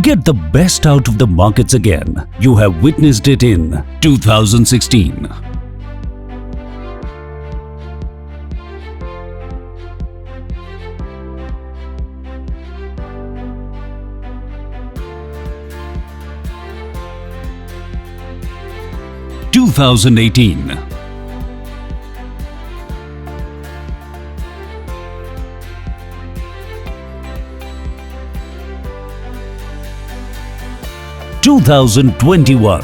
Get the best out of the markets again. You have witnessed it in 2016. 2018. 2021.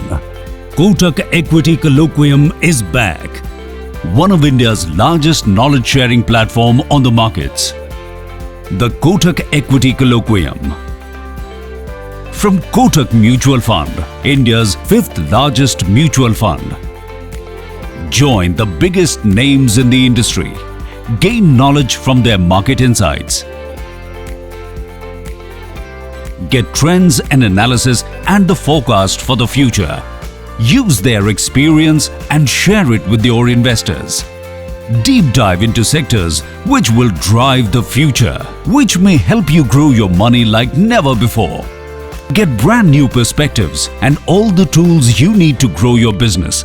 Kotak Equity Colloquium is back. One of India's largest knowledge sharing platform on the markets. The Kotak Equity Colloquium. From Kotak Mutual Fund, India's fifth largest mutual fund. Join the biggest names in the industry. Gain knowledge from their market insights. Get trends and analysis and the forecast for the future. Use their experience and share it with your investors. Deep dive into sectors which will drive the future, which may help you grow your money like never before. Get brand new perspectives and all the tools you need to grow your business.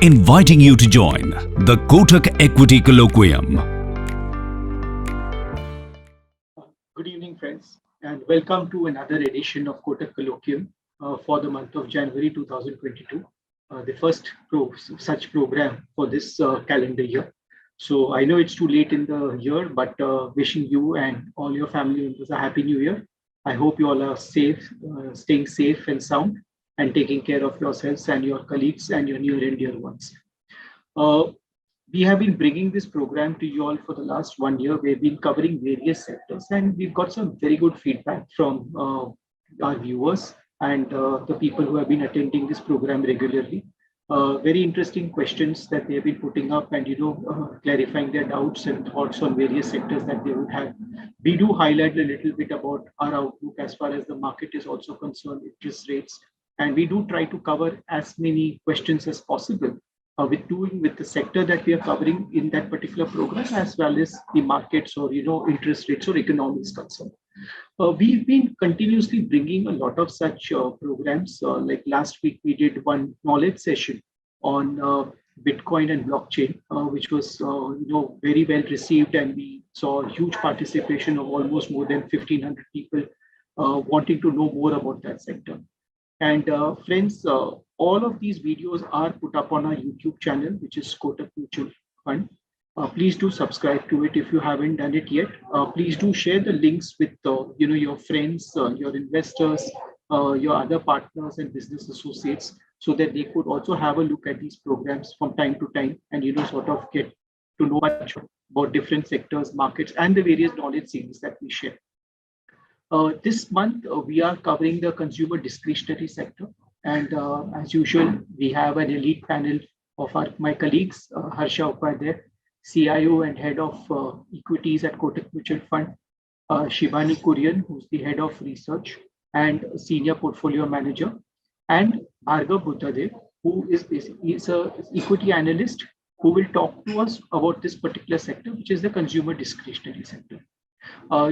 Inviting you to join the Kotak Equity Colloquium. Good evening, friends, and welcome to another edition of Kotak Colloquium for the month of January 2022, the first such program for this calendar year. So I know it's too late in the year, but wishing you and all your family members a happy new year. I hope you all are safe, staying safe and sound, and taking care of yourselves and your colleagues and your near and dear ones. We have been bringing this program to you all for the last 1 year. We've been covering various sectors, and we've got some very good feedback from our viewers and the people who have been attending this program regularly. Very interesting questions that they've been putting up and clarifying their doubts and thoughts on various sectors that they would have. We do highlight a little bit about our outlook as far as the market is also concerned, interest rates, and we do try to cover as many questions as possible with the sector that we are covering in that particular program, as well as the markets or interest rates or economics concerned. We've been continuously bringing a lot of such programs. Like last week, we did one knowledge session on Bitcoin and blockchain, which was very well received, and we saw huge participation of almost more than 1,500 people wanting to know more about that sector. And friends, all of these videos are put up on our YouTube channel, which is Kotak Mutual Fund. Please do subscribe to it if you haven't done it yet. Please do share the links with your friends, your investors, your other partners and business associates, so that they could also have a look at these programs from time to time and sort of get to know much about different sectors, markets, and the various knowledge series that we share. This month we are covering the consumer discretionary sector, and as usual, we have an elite panel of my colleagues, Harsha Upadhyay, CIO and Head of Equities at Kotak Mutual Fund, Shivani Kurian, who's the Head of Research and Senior Portfolio Manager, and Bhargav Buddhadev, who is basically an equity analyst who will talk to us about this particular sector, which is the consumer discretionary sector.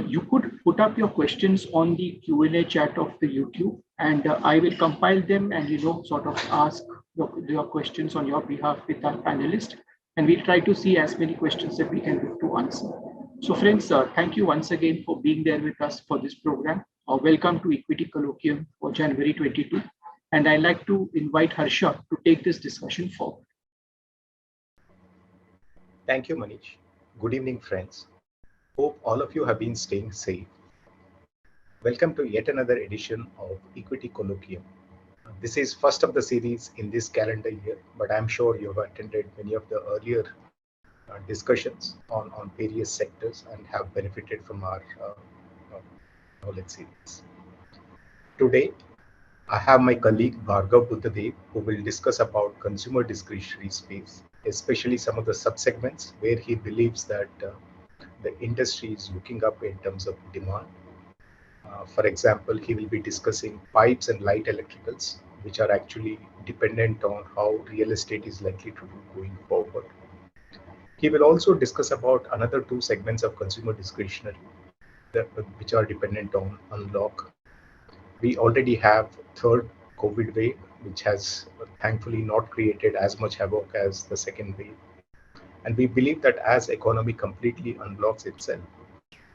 You could put up your questions on the Q&A chat of the YouTube, and I will compile them and sort of ask your questions on your behalf with our panelists. And we'll try to see as many questions that we can do to answer. So friends, thank you once again for being there with us for this program. Welcome to Equity Colloquium for January 22. And I'd like to invite Harsha to take this discussion forward. Thank you, Manish. Good evening, friends. Hope all of you have been staying safe. Welcome to yet another edition of Equity Colloquium. This is first of the series in this calendar year, but I'm sure you have attended many of the earlier discussions on various sectors and have benefited from our knowledge series. Today, I have my colleague Bhargav Buddhadev, who will discuss about consumer discretionary space, especially some of the subsegments where he believes that the industry is looking up in terms of demand. For example, he will be discussing pipes and light electricals, which are actually dependent on how real estate is likely to do going forward. He will also discuss about another two segments of consumer discretionary, which are dependent on unlock We already have third COVID wave, which has thankfully not created as much havoc as the second wave. And we believe that as economy completely unblocks itself,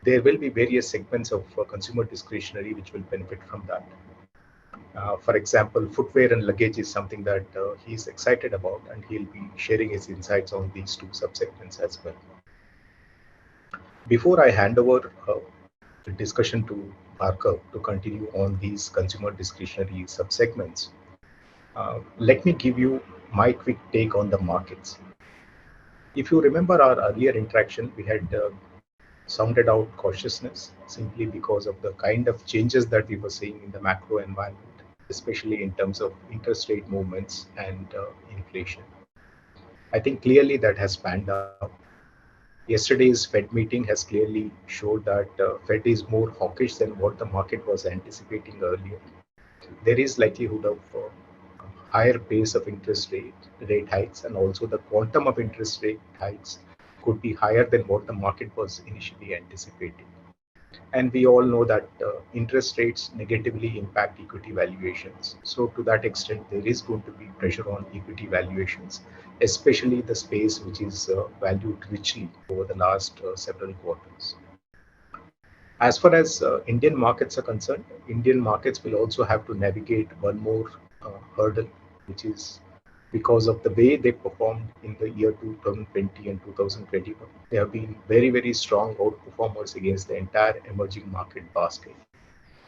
there will be various segments of consumer discretionary which will benefit from that. For example, footwear and luggage is something that he's excited about, and he'll be sharing his insights on these two subsegments as well. Before I hand over the discussion to Bhargav to continue on these consumer discretionary subsegments, let me give you my quick take on the markets. If you remember our earlier interaction, we had sounded out cautiousness simply because of the kind of changes that we were seeing in the macro environment, especially in terms of interest rate movements and inflation. I think clearly that has panned out. Yesterday's Fed meeting has clearly showed that Fed is more hawkish than what the market was anticipating earlier. There is likelihood of higher pace of rate hikes, and also the quantum of interest rate hikes could be higher than what the market was initially anticipating. And we all know that interest rates negatively impact equity valuations. So to that extent, there is going to be pressure on equity valuations, especially the space which is valued richly over the last several quarters. As far as Indian markets are concerned, Indian markets will also have to navigate one more hurdle, which is because of the way they performed in the year 2020 and 2021. They have been very, very strong outperformers against the entire emerging market basket.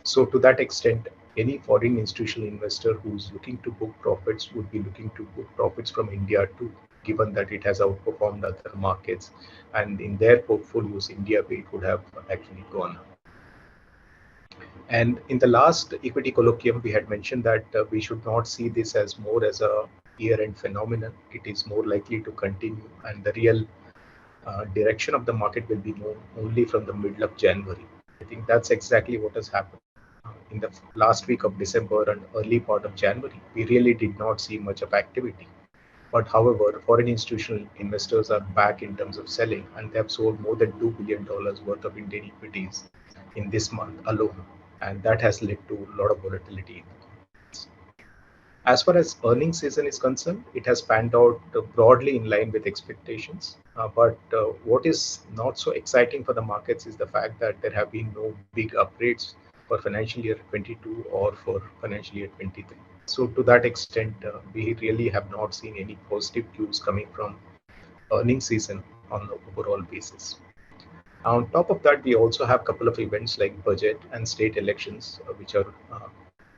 So to that extent, any foreign institutional investor who's looking to book profits would be looking to book profits from India too, given that it has outperformed other markets, and in their portfolios, India weight would have actually gone up. And in the last equity colloquium, we had mentioned that we should not see this as more as a year-end phenomenon. It is more likely to continue, and the real direction of the market will be known only from the middle of January. I think that's exactly what has happened. In the last week of December and early part of January, we really did not see much of activity. But however, foreign institutional investors are back in terms of selling, and they have sold more than $2 billion worth of Indian equities in this month alone. And that has led to a lot of volatility in the markets. As far as earnings season is concerned, it has panned out broadly in line with expectations. But what is not so exciting for the markets is the fact that there have been no big upgrades for financial year 22 or for financial year 23. So to that extent, we really have not seen any positive cues coming from earnings season on the overall basis. On top of that, we also have a couple of events like budget and state elections, which are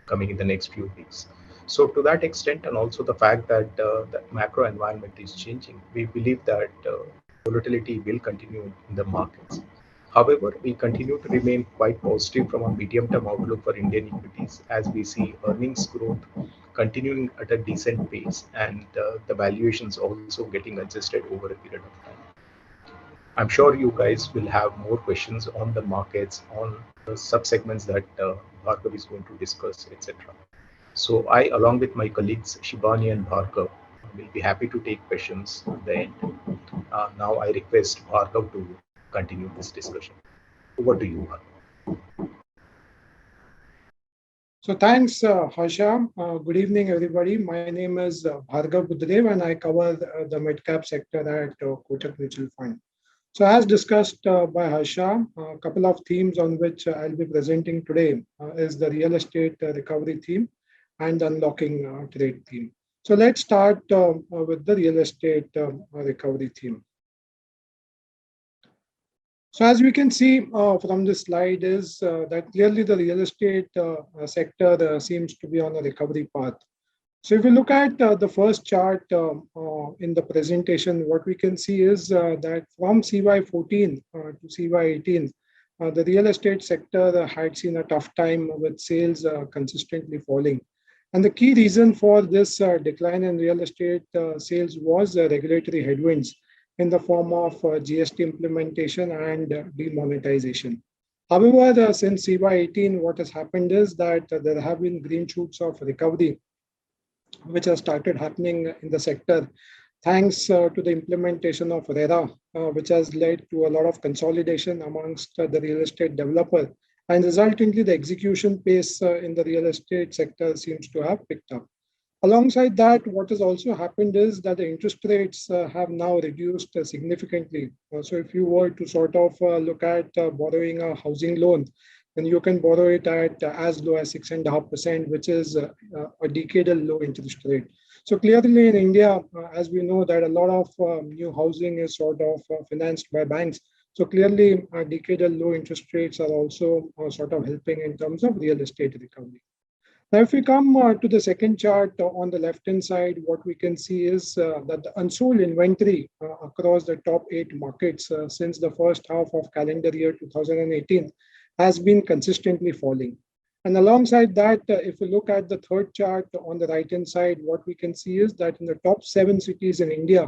coming in the next few weeks. So to that extent, and also the fact that the macro environment is changing, we believe that volatility will continue in the markets. However, we continue to remain quite positive from a medium-term outlook for Indian equities, as we see earnings growth continuing at a decent pace, and the valuations also getting adjusted over a period of time. I'm sure you guys will have more questions on the markets, on the subsegments that Bhargav is going to discuss, etc. So I, along with my colleagues Shibani and Bhargav, will be happy to take questions at the end. Now I request Bhargav to continue this discussion. Over to you, Bhargav. So thanks, Harsha. Good evening, everybody. My name is Bhargav Buddev, and I cover the mid-cap sector at Kotak Mutual Fund. So as discussed by Harsha, a couple of themes on which I'll be presenting today is the real estate recovery theme and unlocking trade theme. So let's start with the real estate recovery theme. So as we can see from this slide is that clearly the real estate sector seems to be on a recovery path. So if we look at the first chart in the presentation, what we can see is that from CY14 to CY18, the real estate sector had seen a tough time with sales consistently falling. And the key reason for this decline in real estate sales was regulatory headwinds in the form of GST implementation and demonetization. However, since CY18, what has happened is that there have been green shoots of recovery which has started happening in the sector thanks to the implementation of RERA, which has led to a lot of consolidation amongst the real estate developer And resultantly, the execution pace in the real estate sector seems to have picked up. Alongside that, what has also happened is that the interest rates have now reduced significantly. So if you were to sort of look at borrowing a housing loan, then you can borrow it at as low as 6.5%, which is a decadal low interest rate. So clearly in India, as we know that a lot of new housing is sort of financed by banks. So clearly decadal low interest rates are also sort of helping in terms of real estate recovery. Now, if we come to the second chart on the left-hand side, what we can see is that the unsold inventory across the top 8 markets since the first half of calendar year 2018 has been consistently falling. And alongside that, if we look at the third chart on the right-hand side, what we can see is that in the top 7 cities in India,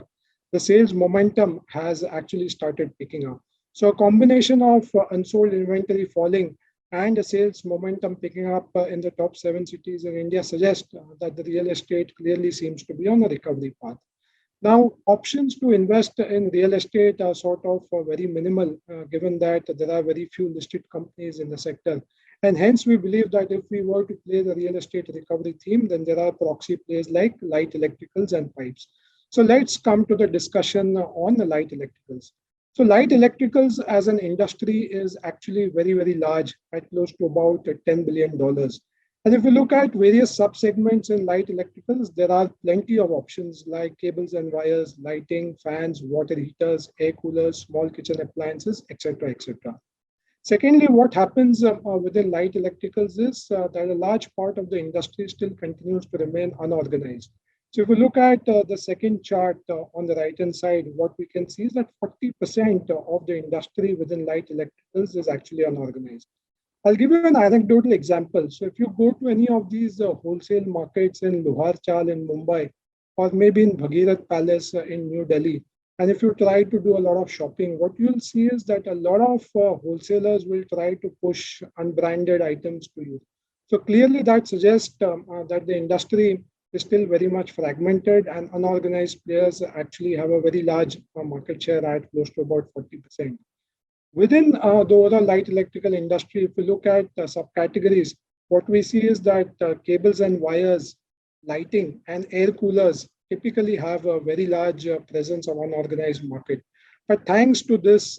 the sales momentum has actually started picking up. So a combination of unsold inventory falling and the sales momentum picking up in the top 7 cities in India suggests that the real estate clearly seems to be on a recovery path. Now, options to invest in real estate are sort of very minimal, given that there are very few listed companies in the sector. And hence, we believe that if we were to play the real estate recovery theme, then there are proxy plays like light electricals and pipes. So let's come to the discussion on the light electricals. So light electricals as an industry is actually very, very large at close to about $10 billion. And if we look at various subsegments in light electricals, there are plenty of options like cables and wires, lighting, fans, water heaters, air coolers, small kitchen appliances, etc., etc. Secondly, what happens within light electricals is that a large part of the industry still continues to remain unorganized. So if we look at the second chart on the right-hand side, what we can see is that 40% of the industry within light electricals is actually unorganized. I'll give you an anecdotal example. So if you go to any of these wholesale markets in Luhar Chal in Mumbai, or maybe in Bhagirath Palace in New Delhi, and if you try to do a lot of shopping, what you'll see is that a lot of wholesalers will try to push unbranded items to you. So clearly that suggests that the industry is still very much fragmented and unorganized players actually have a very large market share at close to about 40%. Within the overall light electrical industry, if we look at subcategories, what we see is that cables and wires, lighting, and air coolers typically have a very large presence of unorganized market. But thanks to this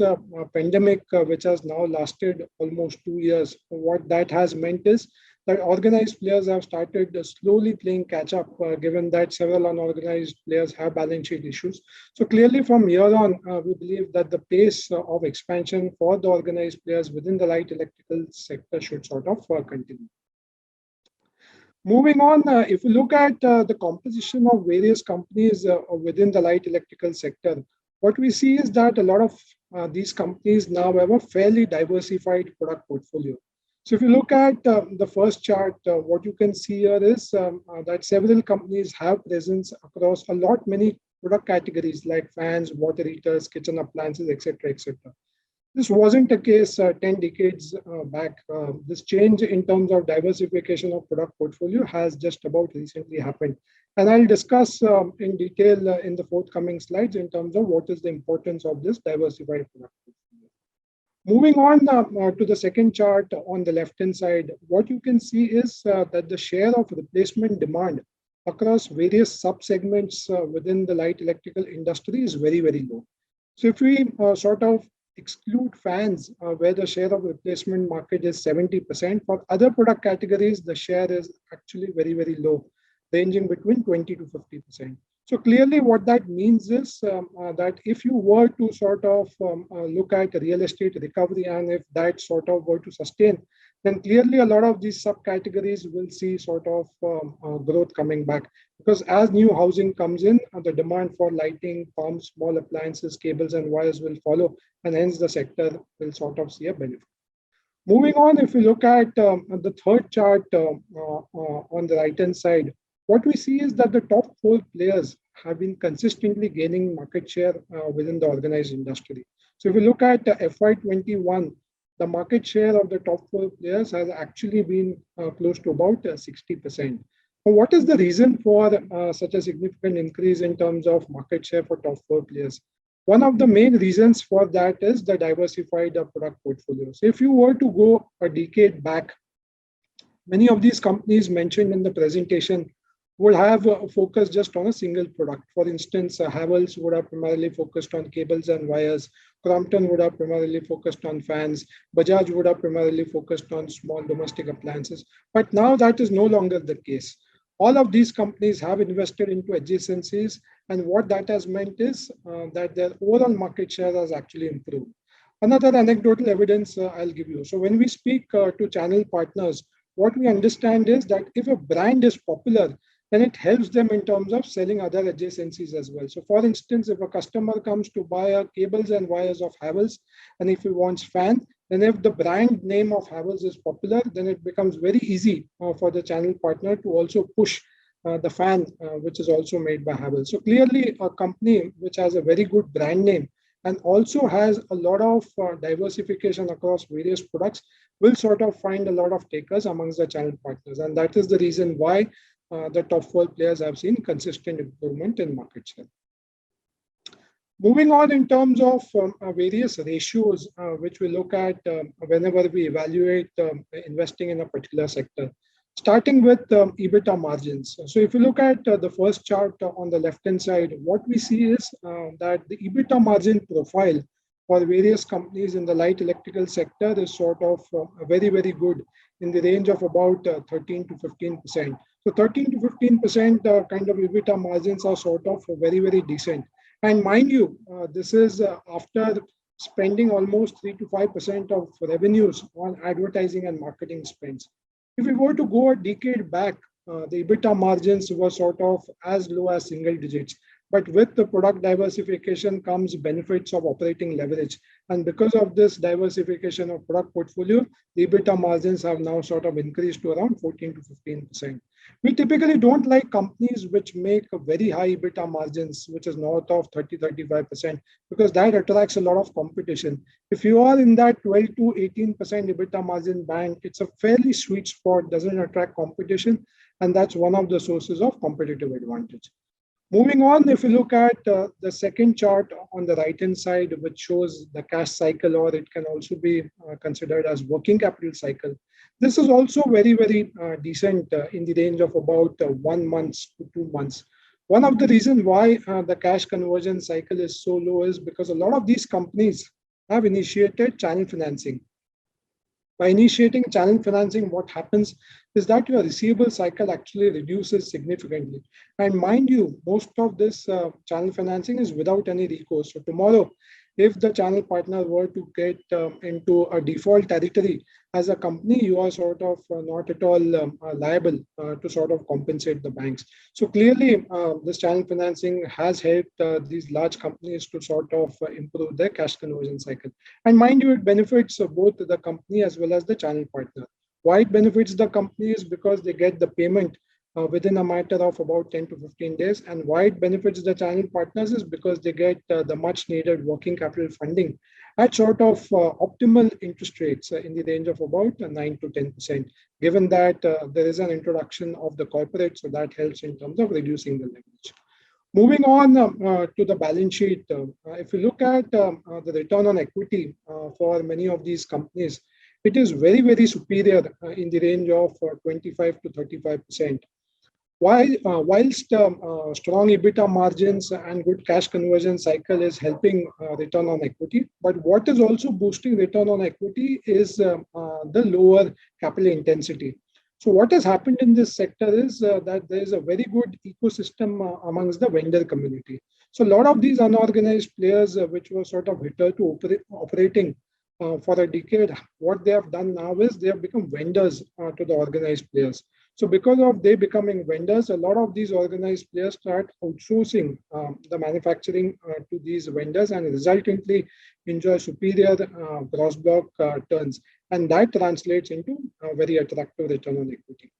pandemic, which has now lasted almost 2 years, what that has meant is that organized players have started slowly playing catch up, given that several unorganized players have balance sheet issues. So clearly from here on, we believe that the pace of expansion for the organized players within the light electrical sector should sort of continue. Moving on, if you look at the composition of various companies within the light electrical sector, what we see is that a lot of these companies now have a fairly diversified product portfolio. So if you look at the first chart, what you can see here is that several companies have presence across many product categories like fans, water heaters, kitchen appliances, etc., etc. This wasn't the case 10 decades back. This change in terms of diversification of product portfolio has just about recently happened. And I'll discuss in detail in the forthcoming slides in terms of what is the importance of this diversified product portfolio. Moving on to the second chart on the left-hand side, what you can see is that the share of replacement demand across various sub-segments within the light electrical industry is very, very low. So if we sort of exclude fans, where the share of replacement market is 70%, for other product categories, the share is actually very, very low, ranging between 20 to 50%. So clearly what that means is that if you were to sort of look at real estate recovery and if that sort of were to sustain, then clearly a lot of these subcategories will see sort of growth coming back. Because as new housing comes in, the demand for lighting, pumps, small appliances, cables and wires will follow, and hence the sector will sort of see a benefit. Moving on, if we look at the third chart on the right-hand side, what we see is that the top 4 players have been consistently gaining market share within the organized industry. So if we look at FY21, the market share of the top 4 players has actually been close to about 60%. But what is the reason for such a significant increase in terms of market share for top 4 players? One of the main reasons for that is the diversified product portfolio. So if you were to go a decade back, many of these companies mentioned in the presentation would have focused just on a single product. For instance, Havells would have primarily focused on cables and wires. Crompton would have primarily focused on fans. Bajaj would have primarily focused on small domestic appliances. But now that is no longer the case. All of these companies have invested into adjacencies, and what that has meant is that their overall market share has actually improved. Another anecdotal evidence I'll give you. So when we speak to channel partners, what we understand is that if a brand is popular, then it helps them in terms of selling other adjacencies as well. So for instance, if a customer comes to buy a cables and wires of Havells, and if he wants fan, then if the brand name of Havells is popular, then it becomes very easy for the channel partner to also push the fan, which is also made by Havells. So clearly a company which has a very good brand name and also has a lot of diversification across various products will sort of find a lot of takers amongst the channel partners. And that is the reason why the top four players have seen consistent improvement in market share. Moving on in terms of various ratios, which we look at whenever we evaluate investing in a particular sector, starting with EBITDA margins. So if you look at the first chart on the left-hand side, what we see is that the EBITDA margin profile for various companies in the light electrical sector is sort of very, very good in the range of about 13 to 15%. So 13 to 15% kind of EBITDA margins are sort of very, very decent. And mind you, this is after spending almost 3 to 5% of revenues on advertising and marketing spends. If we were to go a decade back, the EBITDA margins were sort of as low as single digits. But with the product diversification comes benefits of operating leverage. And because of this diversification of product portfolio, the EBITDA margins have now sort of increased to around 14 to 15%. We typically don't like companies which make a very high EBITDA margins, which is north of 30, 35%, because that attracts a lot of competition. If you are in that 12 to 18% EBITDA margin band, it's a fairly sweet spot, doesn't attract competition, and that's one of the sources of competitive advantage. Moving on, if you look at the second chart on the right-hand side, which shows the cash cycle, or it can also be considered as working capital cycle. This is also very, very decent in the range of about 1 month to 2 months. One of the reasons why the cash conversion cycle is so low is because a lot of these companies have initiated channel financing. By initiating channel financing, what happens is that your receivable cycle actually reduces significantly. And mind you, most of this channel financing is without any recourse. So tomorrow, if the channel partner were to get into a default territory as a company, you are sort of not at all liable to sort of compensate the banks. So clearly, this channel financing has helped these large companies to sort of improve their cash conversion cycle. And mind you, it benefits both the company as well as the channel partner. Why it benefits the company is because they get the payment within a matter of about 10 to 15 days. And why it benefits the channel partners is because they get the much needed working capital funding at sort of optimal interest rates in the range of about 9 to 10%, given that there is an introduction of the corporate, so that helps in terms of reducing the leverage. Moving on to the balance sheet, if you look at the return on equity for many of these companies, it is very, very superior in the range of 25 to 35%. Whilst strong EBITDA margins and good cash conversion cycle is helping return on equity, but what is also boosting return on equity is the lower capital intensity. So what has happened in this sector is that there is a very good ecosystem amongst the vendor community. So a lot of these unorganized players, which were sort of hitherto operating for a decade, what they have done now is they have become vendors to the organized players. So because of they becoming vendors, a lot of these organized players start outsourcing the manufacturing to these vendors and resultantly enjoy superior gross block turns. And that translates into a very attractive return on equity.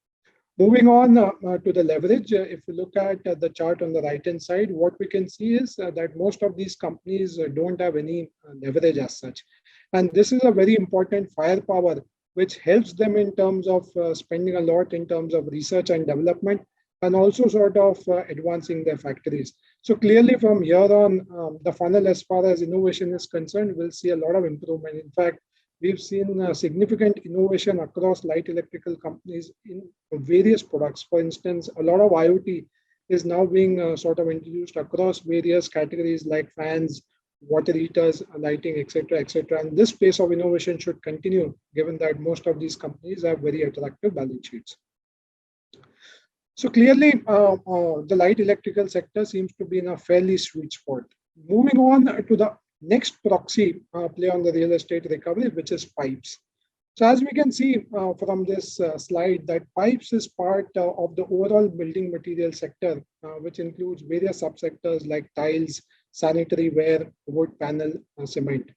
Moving on to the leverage, if you look at the chart on the right-hand side, what we can see is that most of these companies don't have any leverage as such. And this is a very important firepower which helps them in terms of spending a lot in terms of research and development, and also sort of advancing their factories. So clearly from here on, the funnel as far as innovation is concerned will see a lot of improvement. In fact, we've seen significant innovation across light electrical companies in various products. For instance, a lot of IoT is now being sort of introduced across various categories like fans, water heaters, lighting, etc., etc. And this pace of innovation should continue, given that most of these companies have very attractive balance sheets. So clearly, the light electrical sector seems to be in a fairly sweet spot. Moving on to the next proxy play on the real estate recovery, which is pipes. So as we can see from this slide, that pipes is part of the overall building material sector, which includes various subsectors like tiles, sanitary ware, wood panel, cement.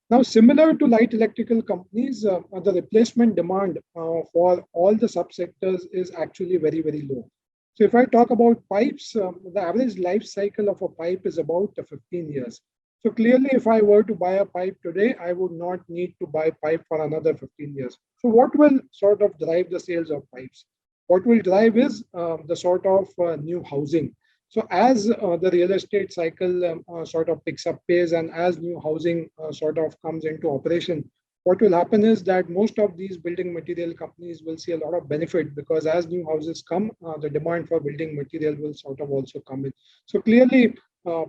Now, similar to light electrical companies, the replacement demand for all the subsectors is actually very, very low. So if I talk about pipes, the average life cycle of a pipe is about 15 years. So clearly, if I were to buy a pipe today, I would not need to buy pipe for another 15 years. So what will sort of drive the sales of pipes? What will drive is the sort of new housing. So as the real estate cycle sort of picks up pace and as new housing sort of comes into operation, what will happen is that most of these building material companies will see a lot of benefit, because as new houses come, the demand for building material will sort of also come in. So clearly,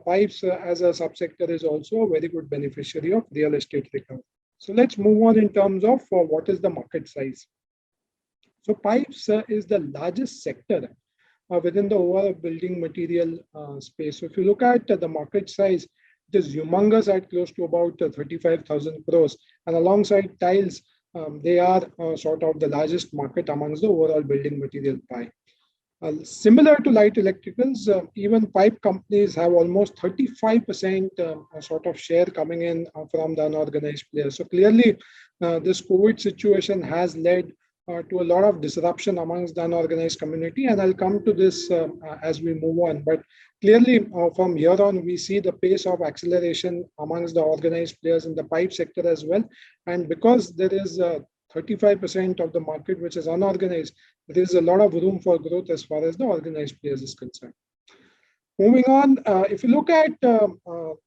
pipes as a subsector is also a very good beneficiary of real estate recovery. So let's move on in terms of what is the market size. So pipes is the largest sector within the overall building material space. So if you look at the market size, it is humongous at close to about 35,000 crores. And alongside tiles, they are sort of the largest market amongst the overall building material pie. Similar to light electricals, even pipe companies have almost 35% sort of share coming in from the unorganized players. So clearly, this COVID situation has led to a lot of disruption amongst the unorganized community, and I'll come to this as we move on. But clearly, from here on, we see the pace of acceleration amongst the organized players in the pipe sector as well. And because there is 35% of the market which is unorganized, there is a lot of room for growth as far as the organized players is concerned. Moving on, if you look at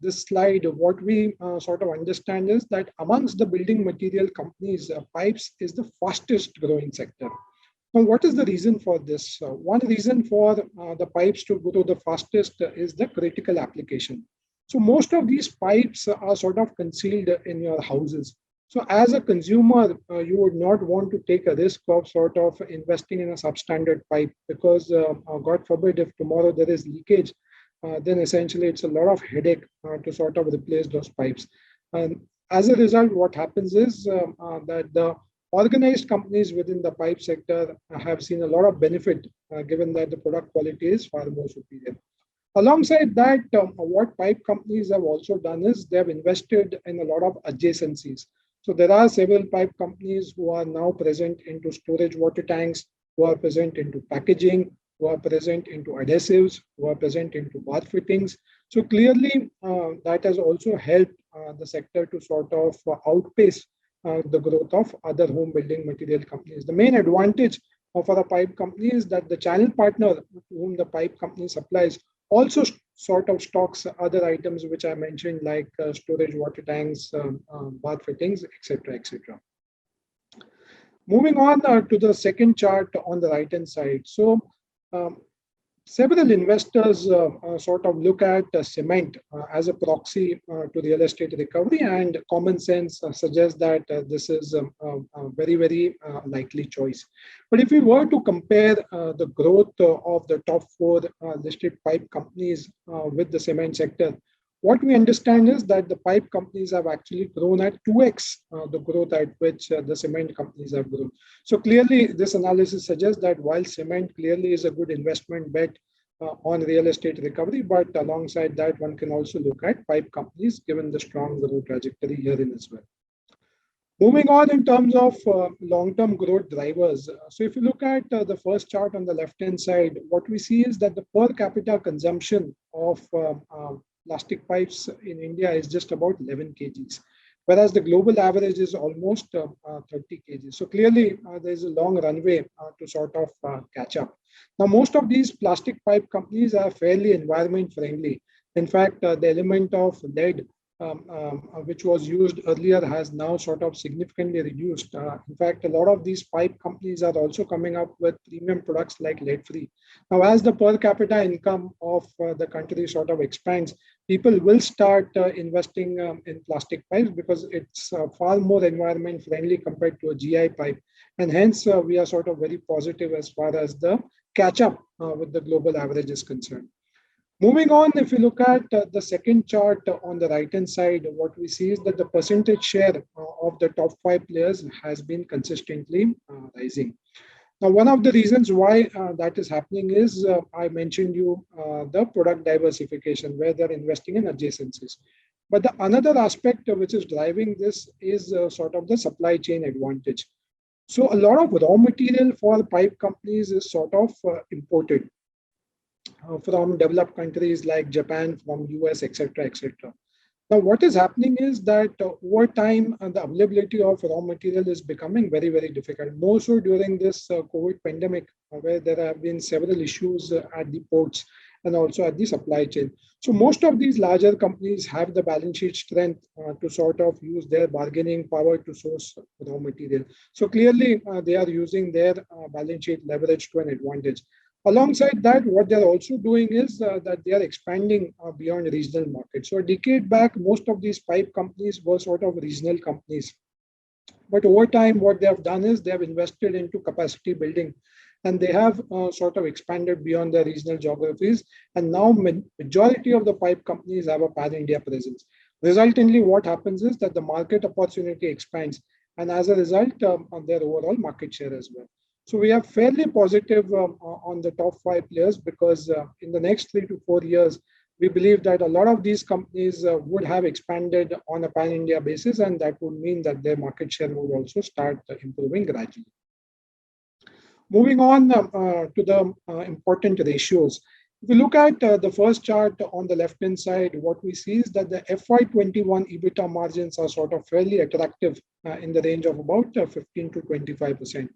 this slide, what we sort of understand is that amongst the building material companies, pipes is the fastest growing sector. Now, what is the reason for this? One reason for the pipes to grow the fastest is the critical application. So most of these pipes are sort of concealed in your houses. So as a consumer, you would not want to take a risk of sort of investing in a substandard pipe, because God forbid, if tomorrow there is leakage, then essentially it's a lot of headache to sort of replace those pipes. And as a result, what happens is that the organized companies within the pipe sector have seen a lot of benefit, given that the product quality is far more superior. Alongside that, what pipe companies have also done is they have invested in a lot of adjacencies. So there are several pipe companies who are now present into storage water tanks, who are present into packaging, who are present into adhesives, who are present into bath fittings. So clearly, that has also helped the sector to sort of outpace the growth of other home building material companies. The main advantage for a pipe company is that the channel partner to whom the pipe company supplies also sort of stocks other items which I mentioned, like storage water tanks, bath fittings, etc., etc. Moving on to the second chart on the right-hand side. So several investors sort of look at cement as a proxy to real estate recovery, and common sense suggests that this is a very, very likely choice. But if we were to compare the growth of the top four listed pipe companies with the cement sector, what we understand is that the pipe companies have actually grown at 2x the growth at which the cement companies have grown. So clearly, this analysis suggests that while cement clearly is a good investment bet on real estate recovery, but alongside that, one can also look at pipe companies given the strong growth trajectory herein as well. Moving on in terms of long-term growth drivers. So if you look at the first chart on the left-hand side, what we see is that the per capita consumption of plastic pipes in India is just about 11 kgs. whereas the global average is almost 30 kg. So clearly, there's a long runway to sort of catch up. Now, most of these plastic pipe companies are fairly environment friendly. In fact, the element of lead which was used earlier has now sort of significantly reduced. In fact, a lot of these pipe companies are also coming up with premium products like lead free. Now, as the per capita income of the country sort of expands, people will start investing in plastic pipes because it's far more environment friendly compared to a GI pipe. And hence, we are sort of very positive as far as the catch up with the global average is concerned. Moving on, if you look at the second chart on the right-hand side, what we see is that the percentage share of the top 5 players has been consistently rising. Now, one of the reasons why that is happening is I mentioned you the product diversification, where they're investing in adjacencies. But the another aspect which is driving this is sort of the supply chain advantage. So a lot of raw material for pipe companies is sort of imported from developed countries like Japan, from US, etc., etc. Now, what is happening is that over time, the availability of raw material is becoming very, very difficult. More so during this COVID pandemic, where there have been several issues at the ports and also at the supply chain. So most of these larger companies have the balance sheet strength to sort of use their bargaining power to source raw material. So clearly, they are using their balance sheet leverage to an advantage. Alongside that, what they're also doing is that they are expanding beyond regional markets. So a decade back, most of these pipe companies were sort of regional companies. But over time, what they have done is they have invested into capacity building, and they have sort of expanded beyond their regional geographies. And now majority of the pipe companies have a pan-India presence. Resultantly, what happens is that the market opportunity expands, and as a result, on their overall market share as well. So we are fairly positive on the top 5 players because in the next 3 to 4 years, we believe that a lot of these companies would have expanded on a pan-India basis, and that would mean that their market share would also start improving gradually. Moving on to the important ratios. If we look at the first chart on the left-hand side, what we see is that the FY21 EBITDA margins are sort of fairly attractive in the range of about 15 to 25%.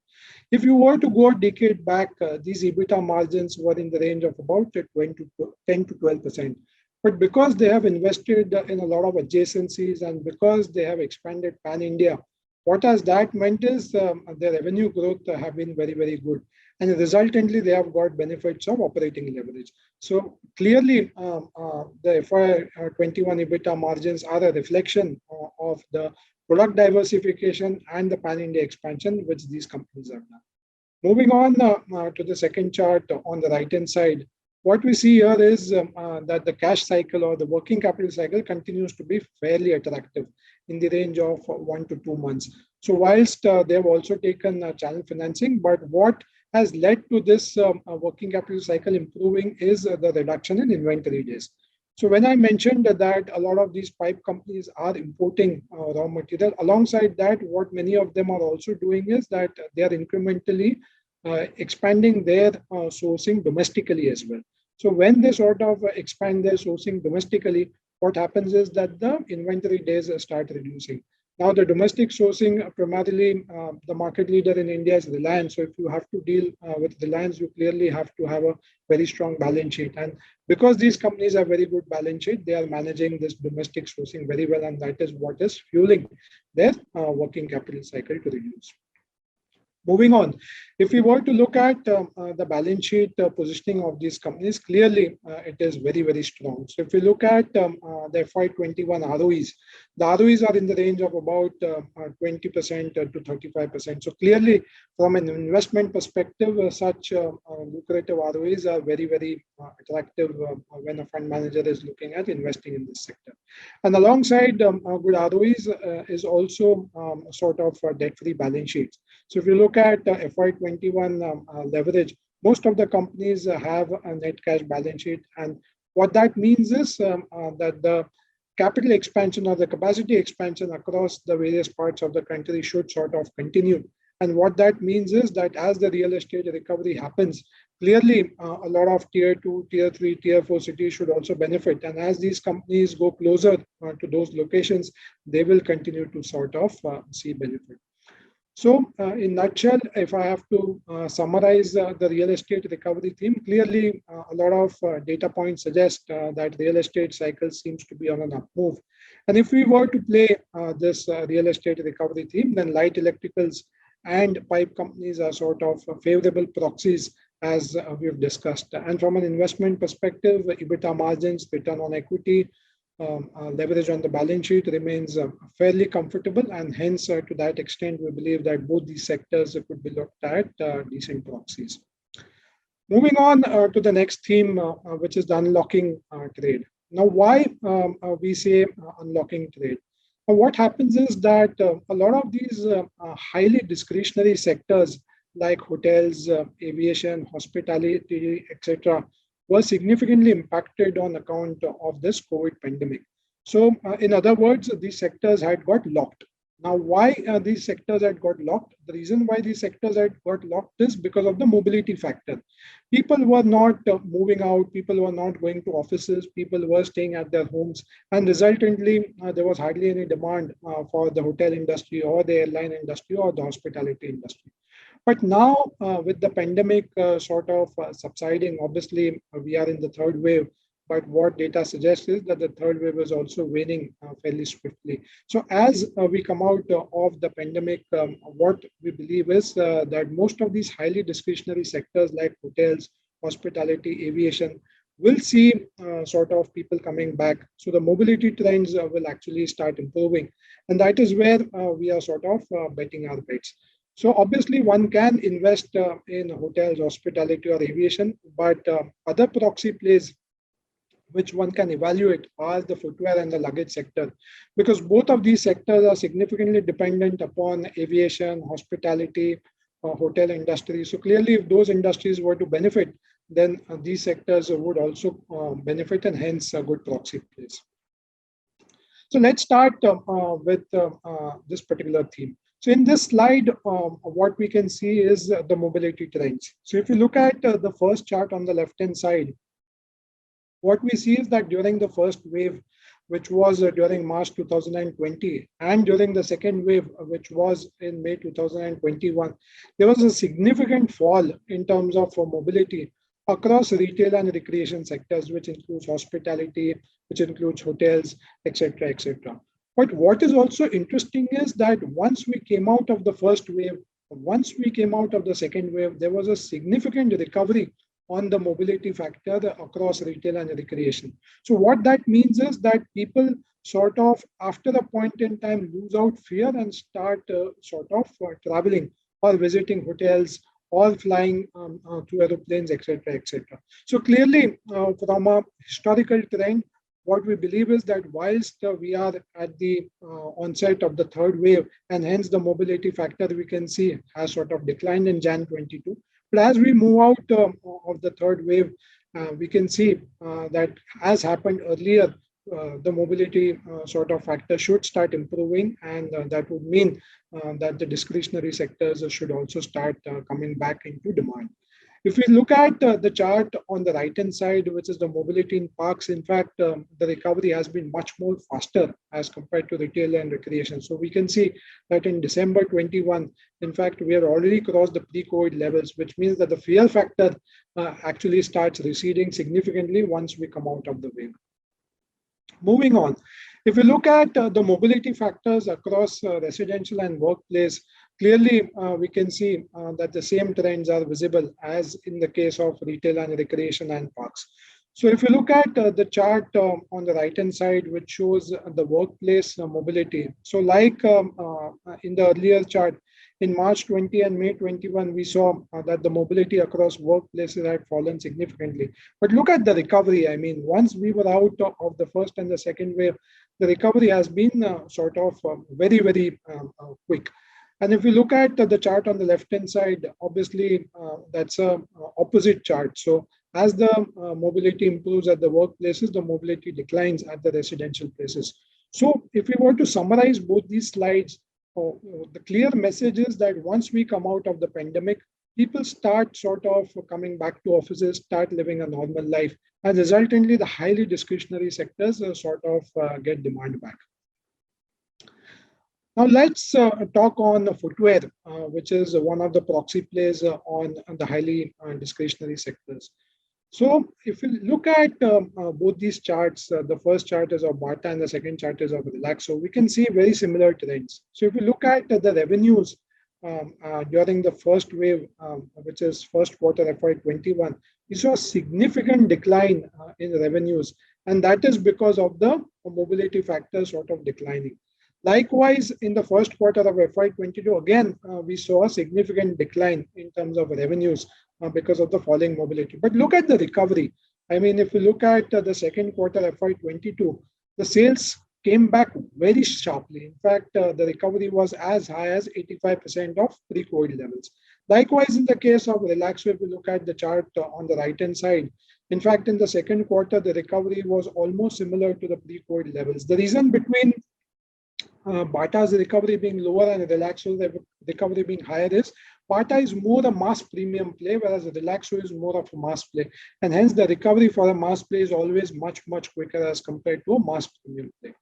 If you were to go a decade back, these EBITDA margins were in the range of about 10 to 12%. But because they have invested in a lot of adjacencies and because they have expanded pan-India, what has that meant is their revenue growth have been very, very good. And resultantly, they have got benefits of operating leverage. So clearly, the FY21 EBITDA margins are a reflection of the product diversification and the pan-India expansion which these companies have done. Moving on to the second chart on the right-hand side, what we see here is that the cash cycle or the working capital cycle continues to be fairly attractive in the range of 1 to 2 months. So whilst they have also taken channel financing, but what has led to this working capital cycle improving is the reduction in inventory days. So when I mentioned that a lot of these pipe companies are importing raw material, alongside that, what many of them are also doing is that they are incrementally expanding their sourcing domestically as well. So when they sort of expand their sourcing domestically, what happens is that the inventory days start reducing. Now, the domestic sourcing, primarily the market leader in India is Reliance. So if you have to deal with Reliance, you clearly have to have a very strong balance sheet. And because these companies have very good balance sheet, they are managing this domestic sourcing very well. And that is what is fueling their working capital cycle to reduce. Moving on, if we were to look at the balance sheet positioning of these companies, clearly it is very, very strong. So if we look at the FY21 ROEs, the ROEs are in the range of about 20% to 35%. So clearly, from an investment perspective, such lucrative ROEs are very, very attractive when a fund manager is looking at investing in this sector. And alongside good ROEs is also sort of debt-free balance sheets. So if you look at FY21 leverage, most of the companies have a net cash balance sheet. And what that means is that the capital expansion or the capacity expansion across the various parts of the country should sort of continue. And what that means is that as the real estate recovery happens, clearly a lot of tier 2, tier 3, tier 4 cities should also benefit. And as these companies go closer to those locations, they will continue to sort of see benefit. So, in nutshell, if I have to summarize the real estate recovery theme, clearly a lot of data points suggest that real estate cycle seems to be on an up move. And if we were to play this real estate recovery theme, then light electricals and pipe companies are sort of favorable proxies as we've discussed. And from an investment perspective, EBITDA margins, return on equity, leverage on the balance sheet remains fairly comfortable, and hence to that extent we believe that both these sectors could be looked at decent proxies. Moving on to the next theme, which is the unlocking trade. Now, why we say unlocking trade? What happens is that a lot of these highly discretionary sectors like hotels, aviation, hospitality, etc., were significantly impacted on account of this COVID pandemic. So, in other words, these sectors had got locked. Now, why these sectors had got locked? The reason why these sectors had got locked is because of the mobility factor. People were not moving out, people were not going to offices, people were staying at their homes, and resultantly, there was hardly any demand for the hotel industry or the airline industry or the hospitality industry. But now, with the pandemic sort of subsiding, obviously we are in the third wave. But what data suggests is that the third wave is also waning fairly swiftly. So as we come out of the pandemic, what we believe is that most of these highly discretionary sectors like hotels, hospitality, aviation will see sort of people coming back. So the mobility trends will actually start improving. And that is where we are sort of betting our bets. So obviously one can invest in hotels, hospitality or aviation, but other proxy plays which one can evaluate are the footwear and the luggage sector, because both of these sectors are significantly dependent upon aviation, hospitality, hotel industry. So clearly if those industries were to benefit, then these sectors would also benefit, and hence a good proxy plays. So let's start with this particular theme. So in this slide, what we can see is the mobility trends. So if you look at the first chart on the left-hand side, what we see is that during the first wave, which was during March 2020, and during the second wave, which was in May 2021, there was a significant fall in terms of mobility across retail and recreation sectors, which includes hospitality, which includes hotels, etc., etc. But what is also interesting is that once we came out of the first wave, once we came out of the second wave, there was a significant recovery on the mobility factor across retail and recreation. So what that means is that people sort of, after a point in time, lose out fear and start sort of traveling or visiting hotels or flying through aeroplanes, etc., etc. So clearly, from a historical trend, what we believe is that whilst we are at the onset of the third wave, and hence the mobility factor we can see has sort of declined in Jan 22. But as we move out of the third wave, we can see that as happened earlier, the mobility sort of factor should start improving, and that would mean that the discretionary sectors should also start coming back into demand. If we look at the chart on the right-hand side, which is the mobility in parks, in fact, the recovery has been much more faster as compared to retail and recreation. So we can see that in December 21, in fact, we have already crossed the pre-COVID levels, which means that the fear factor actually starts receding significantly once we come out of the wave. Moving on, if we look at the mobility factors across residential and workplace, clearly we can see that the same trends are visible as in the case of retail and recreation and parks. So if you look at the chart on the right-hand side, which shows the workplace mobility. So like in the earlier chart, in March 20 and May 21, we saw that the mobility across workplaces had fallen significantly. But look at the recovery. I mean, once we were out of the first and the second wave, the recovery has been sort of very, very quick. And if we look at the chart on the left-hand side, obviously that's a opposite chart. So as the mobility improves at the workplaces, the mobility declines at the residential places. So if we were to summarize both these slides, the clear message is that once we come out of the pandemic, people start sort of coming back to offices, start living a normal life, and resultantly, the highly discretionary sectors sort of get demand back. Now let's talk on footwear, which is one of the proxy plays on the highly discretionary sectors. So if you look at both these charts, the first chart is of Bata and the second chart is of Relaxo, we can see very similar trends. So if you look at the revenues during the first wave, which is first quarter FY21, we saw a significant decline in revenues, and that is because of the mobility factor sort of declining. Likewise, in the first quarter of FY22, again, we saw a significant decline in terms of revenues because of the falling mobility. But look at the recovery. I mean, if you look at the second quarter FY22, the sales came back very sharply. In fact, the recovery was as high as 85% of pre-COVID levels. Likewise, in the case of Relaxo, if you look at the chart on the right-hand side, in fact, in the second quarter, the recovery was almost similar to the pre-COVID levels. The reason between Bata's recovery being lower and Relaxo's recovery being higher is Bata is more a mass premium play, whereas Relaxo is more of a mass play. And hence the recovery for a mass play is always much, much quicker as compared to a mass premium play.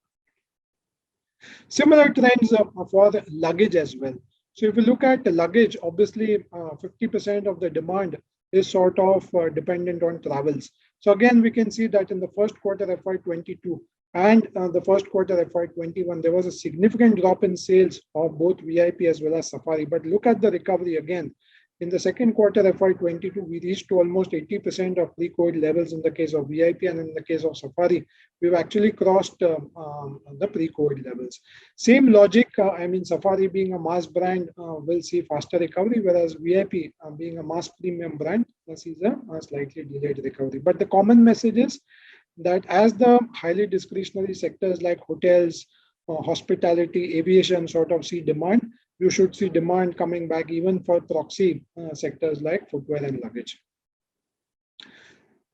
Similar trends for the luggage as well. So if you look at the luggage, obviously 50% of the demand is sort of dependent on travels. So again, we can see that in the first quarter FY22, and the first quarter FY21, there was a significant drop in sales of both VIP as well as Safari. But look at the recovery again. In the second quarter FY22, we reached to almost 80% of pre-COVID levels in the case of VIP, and in the case of Safari, we've actually crossed the pre-COVID levels. Same logic, I mean, Safari being a mass brand will see faster recovery, whereas VIP being a mass premium brand sees a slightly delayed recovery. But the common message is that as the highly discretionary sectors like hotels, hospitality, aviation sort of see demand, you should see demand coming back even for proxy sectors like footwear and luggage.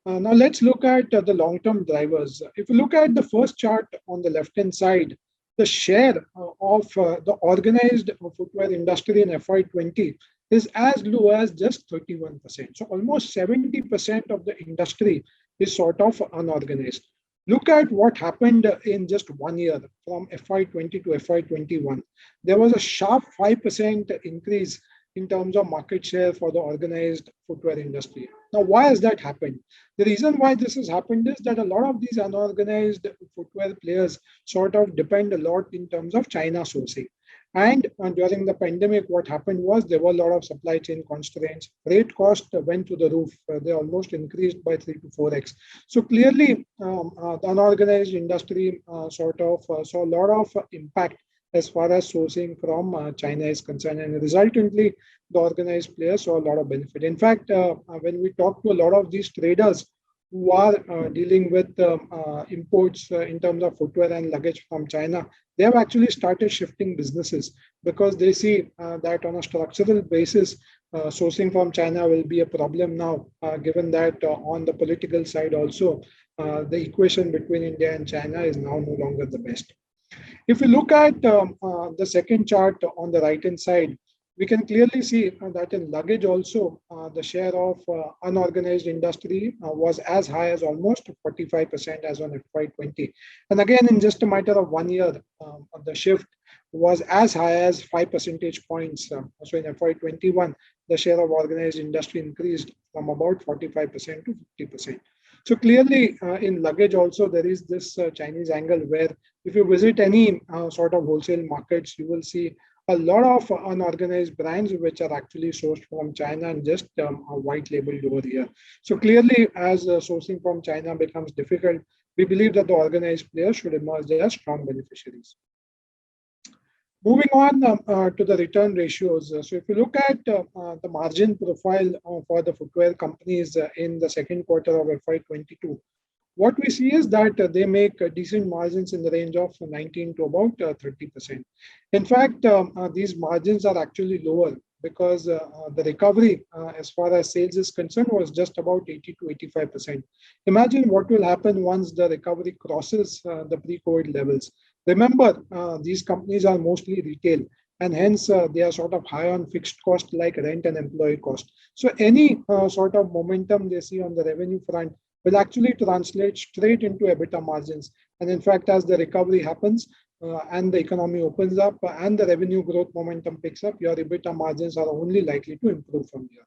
Now let's look at the long-term drivers. If you look at the first chart on the left-hand side, the share of the organized footwear industry in FY20 is as low as just 31%. So almost 70% of the industry is sort of unorganized. Look at what happened in just 1 year from FY20 to FY21. There was a sharp 5% increase in terms of market share for the organized footwear industry. Now, why has that happened? The reason why this has happened is that a lot of these unorganized footwear players sort of depend a lot in terms of China sourcing. And during the pandemic, what happened was there were a lot of supply chain constraints. Freight cost went to the roof. They almost increased by 3 to 4x. So clearly, the unorganized industry sort of saw a lot of impact as far as sourcing from China is concerned. And resultantly, the organized players saw a lot of benefit. In fact, when we talk to a lot of these traders who are dealing with imports in terms of footwear and luggage from China, they have actually started shifting businesses because they see that on a structural basis, sourcing from China will be a problem now, given that on the political side also, the equation between India and China is now no longer the best. If you look at the second chart on the right-hand side, we can clearly see that in luggage also, the share of unorganized industry was as high as almost 45% as on FY20. And again, in just a matter of 1 year, the shift was as high as 5 percentage points. So in FY21, the share of organized industry increased from about 45% to 50%. So clearly in luggage also, there is this Chinese angle where if you visit any sort of wholesale markets, you will see a lot of unorganized brands which are actually sourced from China and just white labeled over here. So clearly, as sourcing from China becomes difficult, we believe that the organized players should emerge as strong beneficiaries. Moving on to the return ratios. So if you look at the margin profile for the footwear companies in the second quarter of FY22, what we see is that they make decent margins in the range of 19 to about 30%. In fact, these margins are actually lower because the recovery as far as sales is concerned was just about 80 to 85%. Imagine what will happen once the recovery crosses the pre-COVID levels. Remember, these companies are mostly retail. and hence they are sort of high on fixed cost like rent and employee cost. So any sort of momentum they see on the revenue front will actually translate straight into EBITDA margins. And in fact, as the recovery happens and the economy opens up and the revenue growth momentum picks up, your EBITDA margins are only likely to improve from here.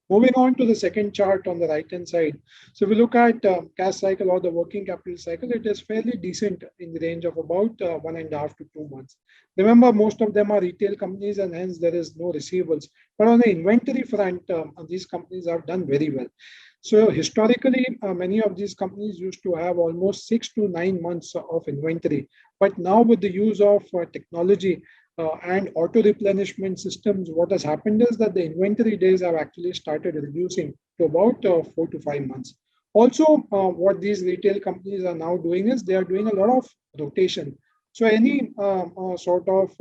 Moving on to the second chart on the right-hand side. So if we look at cash cycle or the working capital cycle, it is fairly decent in the range of about 1.5 to 2 months. Remember, most of them are retail companies and hence there is no receivables. But on the inventory front, these companies have done very well. So historically, many of these companies used to have almost 6 to 9 months of inventory. But now with the use of technology, and auto replenishment systems, what has happened is that the inventory days have actually started reducing to about 4 to 5 months. Also, what these retail companies are now doing is they are doing a lot of rotation. So any sort of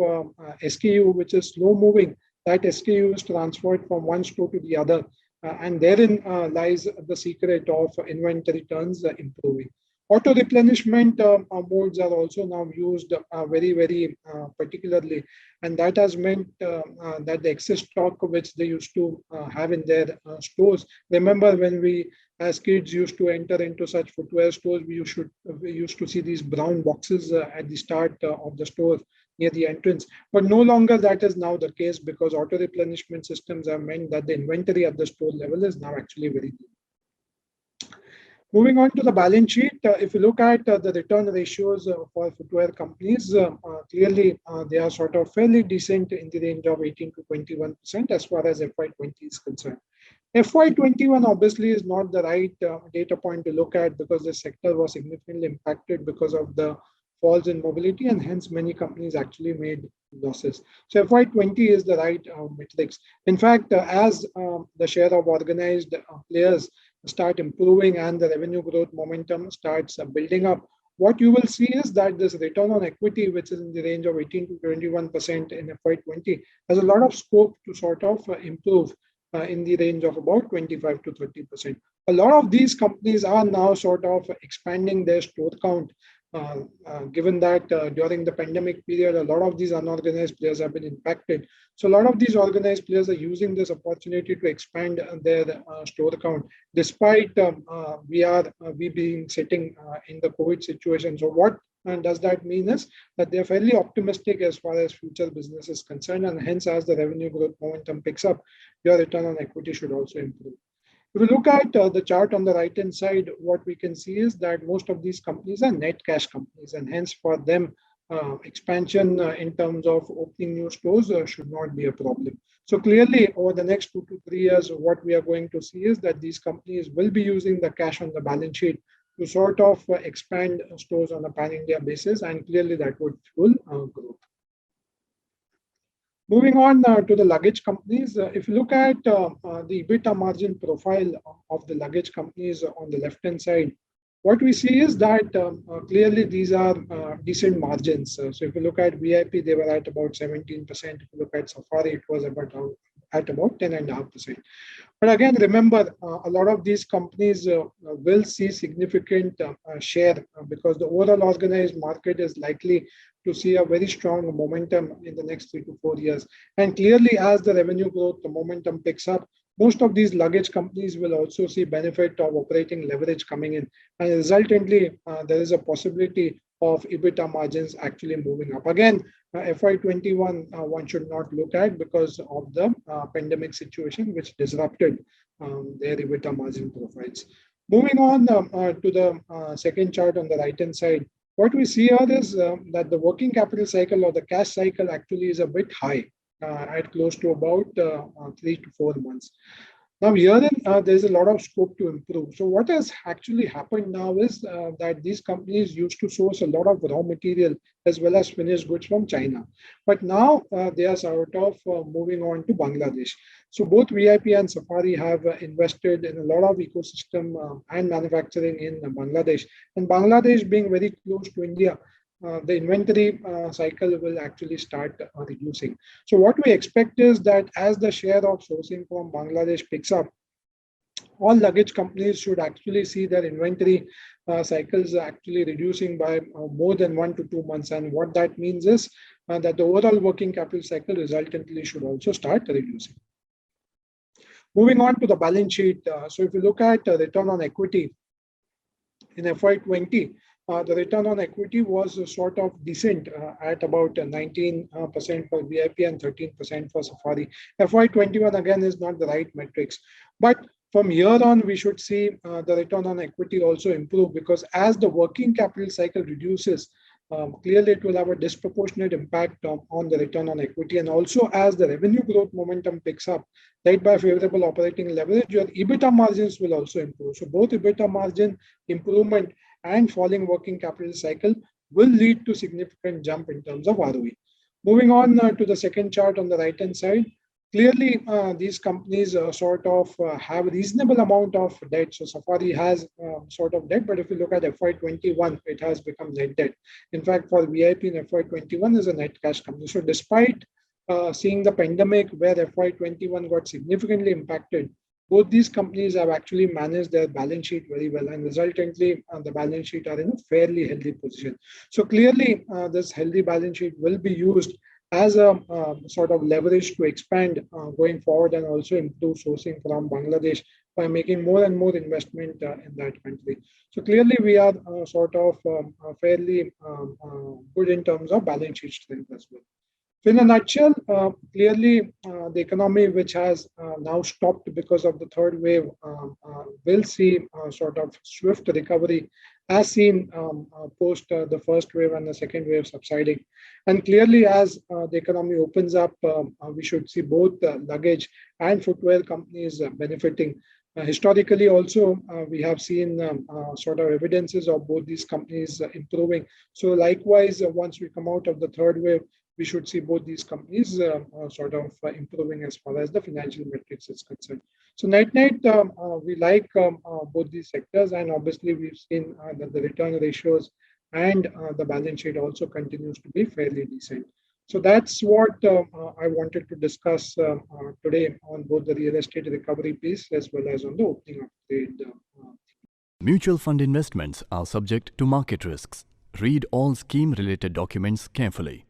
SKU which is slow moving, that SKU is transferred from one store to the other. And therein lies the secret of inventory turns improving. Auto replenishment modes are also now used very particularly, and that has meant that the excess stock which they used to have in their stores. Remember, when we as kids used to enter into such footwear stores, we used to see these brown boxes at the start of the store near the entrance. But no longer that is now the case because auto replenishment systems have meant that the inventory at the store level is now actually very good. Moving on to the balance sheet, if you look at the return ratios for footwear companies, clearly they are sort of fairly decent in the range of 18 to 21% as far as FY20 is concerned. FY21 obviously is not the right data point to look at because the sector was significantly impacted because of the falls in mobility and hence many companies actually made losses. So FY20 is the right metrics. In fact, as the share of organized players start improving and the revenue growth momentum starts building up, what you will see is that this return on equity, which is in the range of 18 to 21% in FY20, has a lot of scope to sort of improve in the range of about 25 to 30%. A lot of these companies are now sort of expanding their store count. Given that during the pandemic period, a lot of these unorganized players have been impacted. So a lot of these organized players are using this opportunity to expand their store count, despite we being sitting in the COVID situation. So what does that mean is that they're fairly optimistic as far as future business is concerned, and hence as the revenue growth momentum picks up, your return on equity should also improve. If we look at the chart on the right-hand side, what we can see is that most of these companies are net cash companies, and hence for them, expansion in terms of opening new stores should not be a problem. So clearly, over the next 2 to 3 years, what we are going to see is that these companies will be using the cash on the balance sheet to sort of expand stores on a pan-India basis, and clearly that would fuel growth. Moving on to the luggage companies, if you look at the EBITDA margin profile of the luggage companies on the left-hand side, what we see is that clearly these are decent margins. So if you look at VIP, they were at about 17%. If you look at Safari, it was about at about 10.5%. But again, remember, a lot of these companies will see significant share because the overall organized market is likely to see a very strong momentum in the next 3 to 4 years. And clearly, as the revenue growth, the momentum picks up, most of these luggage companies will also see benefit of operating leverage coming in. And resultantly, there is a possibility of EBITDA margins actually moving up. Again, FY21, one should not look at because of the pandemic situation, which disrupted their EBITDA margin profiles. Moving on to the second chart on the right-hand side, what we see here is that the working capital cycle or the cash cycle actually is a bit high at close to about 3 to 4 months. Now, herein, there's a lot of scope to improve. So what has actually happened now is that these companies used to source a lot of raw material as well as finished goods from China. But now they are sort of moving on to Bangladesh. So both VIP and Safari have invested in a lot of ecosystem and manufacturing in Bangladesh. And Bangladesh being very close to India, the inventory cycle will actually start reducing. So what we expect is that as the share of sourcing from Bangladesh picks up, all luggage companies should actually see their inventory cycles actually reducing by more than 1 to 2 months. And what that means is that the overall working capital cycle resultantly should also start reducing. Moving on to the balance sheet. So if you look at return on equity in FY20, the return on equity was sort of decent at about 19% for VIP and 13% for Safari. FY21 again is not the right metrics, but from here on we should see the return on equity also improve, because as the working capital cycle reduces, clearly it will have a disproportionate impact on the return on equity. And also as the revenue growth momentum picks up, led by favorable operating leverage, your EBITDA margins will also improve. So both EBITDA margin improvement and falling working capital cycle will lead to significant jump in terms of ROE. Moving on to the second chart on the right hand side, clearly these companies sort of have a reasonable amount of debt. So Safari has sort of debt, but if you look at FY21, it has become net debt. In fact, for VIP in FY21 is a net cash company. So despite seeing the pandemic where FY21 got significantly impacted, both these companies have actually managed their balance sheet very well, and resultantly the balance sheet are in a fairly healthy position. So clearly this healthy balance sheet will be used as a sort of leverage to expand going forward, and also improve sourcing from Bangladesh by making more and more investment in that country. So clearly we are sort of fairly good in terms of balance sheet strength as well. So in a nutshell, clearly the economy, which has now stopped because of the third wave, will see sort of swift recovery as seen post the first wave and the second wave subsiding. And clearly as the economy opens up, we should see both luggage and footwear companies benefiting. Historically also, we have seen sort of evidences of both these companies improving. So likewise, once we come out of the third wave, we should see both these companies sort of improving as far as the financial metrics is concerned. So net, we like both these sectors, and obviously we've seen that the return ratios and the balance sheet also continues to be fairly decent. So that's what I wanted to discuss today on both the real estate recovery piece as well as on the opening of trade. Mutual fund investments are subject to market risks. Read all scheme-related documents carefully.